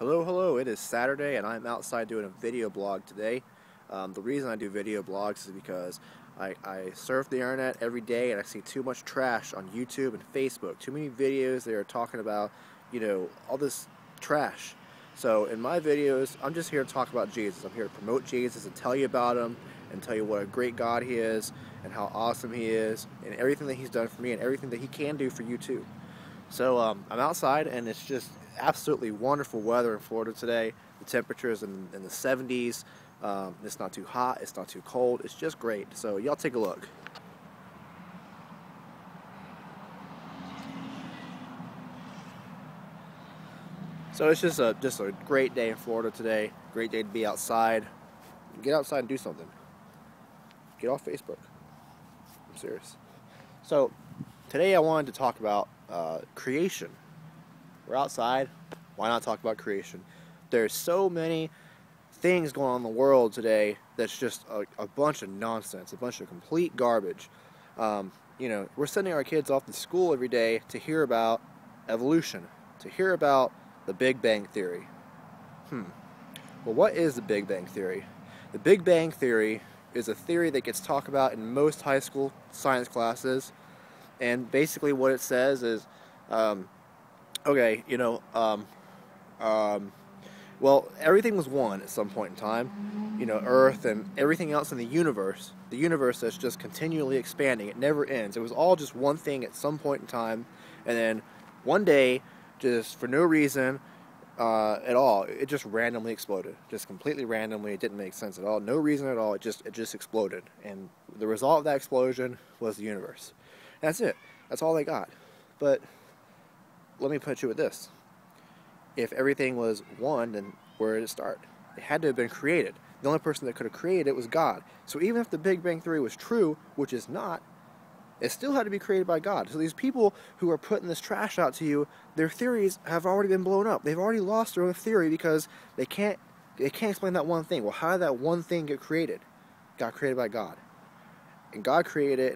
Hello, it is Saturday and I'm outside doing a video blog today. The reason I do video blogs is because I surf the internet every day and I see too much trash on YouTube and Facebook. Too many videos that are talking about, all this trash. So in my videos, I'm just here to talk about Jesus. I'm here to promote Jesus and tell you about Him and tell you what a great God He is and how awesome He is and everything that He's done for me and everything that He can do for you too. So I'm outside and it's just absolutely wonderful weather in Florida today. The temperature is in the 70s. It's not too hot, it's not too cold, it's just great. So y'all take a look. So it's just a great day in Florida today. Great day to be outside. Get outside and do something. Get off Facebook. I'm serious. So today I wanted to talk about creation. We're outside. Why not talk about creation? There's so many things going on in the world today that's just a bunch of nonsense, a bunch of complete garbage. We're sending our kids off to school every day to hear about evolution, to hear about the Big Bang Theory. Well, what is the Big Bang Theory? The Big Bang Theory is a theory that gets talked about in most high school science classes, and basically what it says is, well, everything was one at some point in time. Earth and everything else in the universe that's just continually expanding. It never ends. It was all just one thing at some point in time, and then one day, just for no reason at all, it just randomly exploded. Just completely randomly. It didn't make sense at all. No reason at all. It just exploded. And the result of that explosion was the universe. That's it. That's all they got. But let me put you with this. If everything was one, then where did it start? It had to have been created. The only person that could have created it was God. So even if the Big Bang Theory was true, which is not, it still had to be created by God. So these people who are putting this trash out to you, their theories have already been blown up. They've already lost their own theory because they can't explain that one thing. Well, how did that one thing get created? It got created by God. And God created it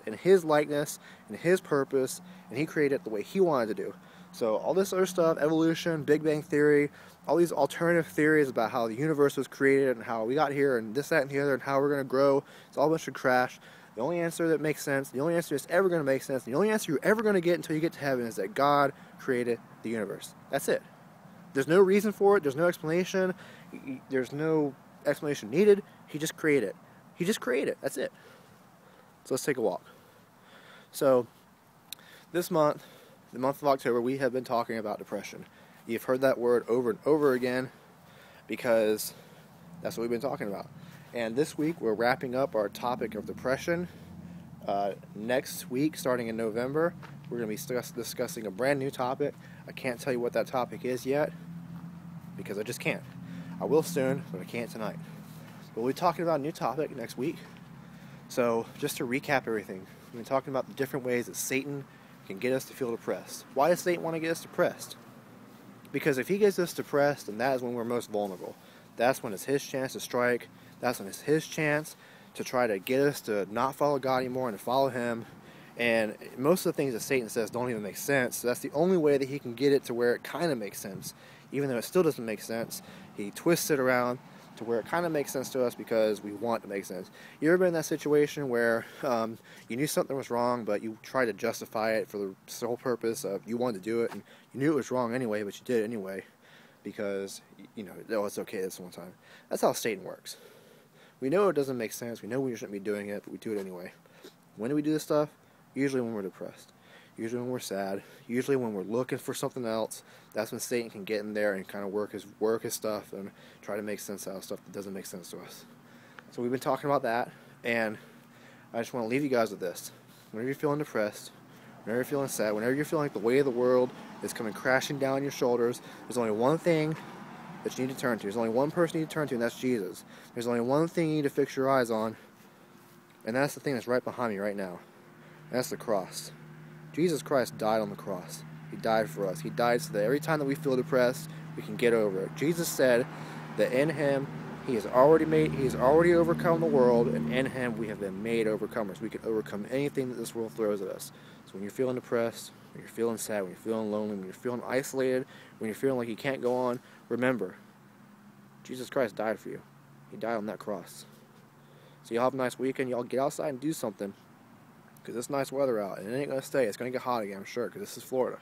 in His likeness, in His purpose, and He created it the way He wanted to do. So all this other stuff, evolution, Big Bang Theory, all these alternative theories about how the universe was created and how we got here and this, that, and the other and how we're going to grow, it's all a bunch of trash. The only answer that makes sense, the only answer that's ever going to make sense, the only answer you're ever going to get until you get to heaven is that God created the universe. That's it. There's no reason for it. There's no explanation. There's no explanation needed. He just created it. He just created it. That's it. So let's take a walk. So this month, the month of October, we have been talking about depression. You've heard that word over and over again because that's what we've been talking about. And this week we're wrapping up our topic of depression. Next week, starting in November, we're going to be discussing a brand new topic. I can't tell you what that topic is yet because I just can't. I will soon, but I can't tonight. But we'll be talking about a new topic next week. So just to recap everything, we've been talking about the different ways that Satan can get us to feel depressed. Why does Satan want to get us depressed? Because if he gets us depressed, then that is when we're most vulnerable. That's when it's his chance to strike. That's when it's his chance to try to get us to not follow God anymore and to follow Him. And most of the things that Satan says don't even make sense. So that's the only way that he can get it to where it kind of makes sense. Even though it still doesn't make sense, he twists it around to where it kind of makes sense to us because we want it to make sense. You ever been in that situation where you knew something was wrong, but you tried to justify it for the sole purpose of you wanted to do it, and you knew it was wrong anyway, but you did it anyway because, oh, it's okay this one time. That's how Satan works. We know it doesn't make sense. We know we shouldn't be doing it, but we do it anyway. When do we do this stuff? Usually when we're depressed. Usually when we're sad. Usually when we're looking for something else. That's when Satan can get in there and kind of work his stuff and try to make sense out of stuff that doesn't make sense to us. So we've been talking about that, and I just want to leave you guys with this. Whenever you're feeling depressed, whenever you're feeling sad, whenever you're feeling like the weight of the world is coming crashing down your shoulders, there's only one thing that you need to turn to. There's only one person you need to turn to, and that's Jesus. There's only one thing you need to fix your eyes on, and that's the thing that's right behind me right now. And that's the cross. Jesus Christ died on the cross. He died for us. He died so that every time that we feel depressed, we can get over it. Jesus said that in Him He has already overcome the world, and in Him we have been made overcomers. We can overcome anything that this world throws at us. So when you're feeling depressed, when you're feeling sad, when you're feeling lonely, when you're feeling isolated, when you're feeling like you can't go on, remember, Jesus Christ died for you. He died on that cross. So y'all have a nice weekend. Y'all get outside and do something, because it's nice weather out, and it ain't going to stay. It's going to get hot again, I'm sure, because this is Florida.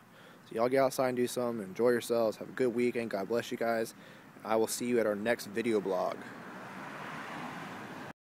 So y'all get outside and do something. Enjoy yourselves. Have a good weekend. God bless you guys. I will see you at our next video blog.